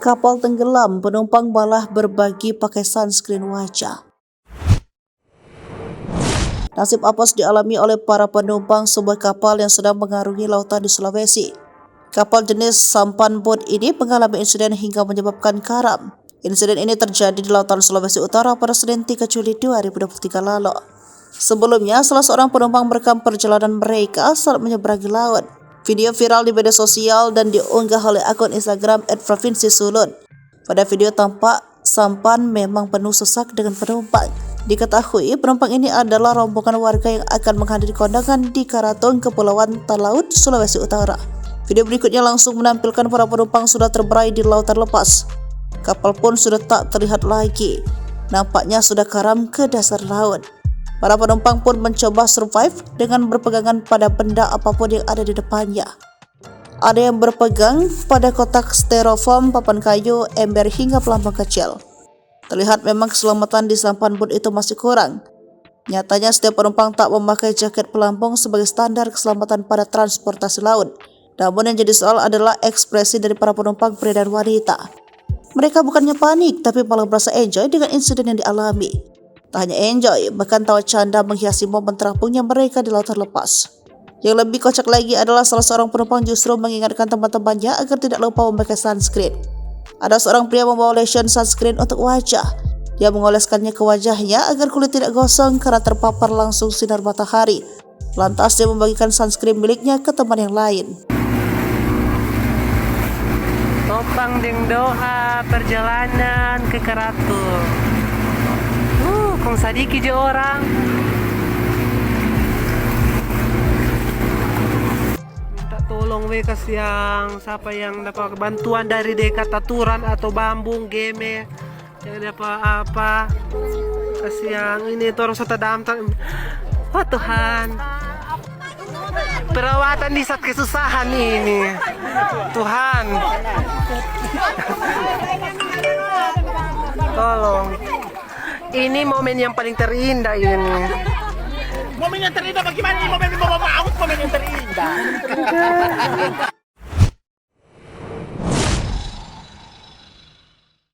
Kapal tenggelam, penumpang malah berbagi pakai sunscreen wajah. Nasib apes dialami oleh para penumpang sebuah kapal yang sedang mengarungi lautan di Sulawesi. Kapal jenis sampan boat ini mengalami insiden hingga menyebabkan karam. Insiden ini terjadi di lautan Sulawesi Utara pada Senin 3 Juli 2023 lalu. Sebelumnya, salah seorang penumpang merekam perjalanan mereka saat menyeberangi laut. Video viral di media sosial dan diunggah oleh akun Instagram @provinsi_sulud. Pada video tampak sampan memang penuh sesak dengan penumpang. Diketahui penumpang ini adalah rombongan warga yang akan menghadiri kondangan di Karatung, Kepulauan Talaut, Sulawesi Utara. Video berikutnya langsung menampilkan para penumpang sudah terberai di lautan lepas. Kapal pun sudah tak terlihat lagi. Nampaknya sudah karam ke dasar laut. Para penumpang pun mencoba survive dengan berpegangan pada benda apapun yang ada di depannya. Ada yang berpegang pada kotak styrofoam, papan kayu, ember hingga pelampung kecil. Terlihat memang keselamatan di sampan boat itu masih kurang. Nyatanya setiap penumpang tak memakai jaket pelampung sebagai standar keselamatan pada transportasi laut. Namun yang jadi soal adalah ekspresi dari para penumpang pria dan wanita. Mereka bukannya panik, tapi malah merasa enjoy dengan insiden yang dialami. Tak hanya enjoy, bahkan tawa canda menghiasi momen terapungnya mereka di lautan lepas. Yang lebih kocak lagi adalah salah seorang penumpang justru mengingatkan teman-temannya agar tidak lupa memakai sunscreen. Ada seorang pria membawa lotion sunscreen untuk wajah. Dia mengoleskannya ke wajahnya agar kulit tidak gosong karena terpapar langsung sinar matahari. Lantas dia membagikan sunscreen miliknya ke teman yang lain. Topang deng doa perjalanan ke Karatung. Kung sadiki je orang. Minta tolong kasiang siapa yang dapat bantuan dari dekat aturan atau bambung game yang dapat apa kasiang ini orang serta dampak. Oh Tuhan, perawatan di saat kesusahan ini Tuhan. Tolong, ini momen yang paling terindah ini. Momen yang terindah bagaimana? Momen yang terindah.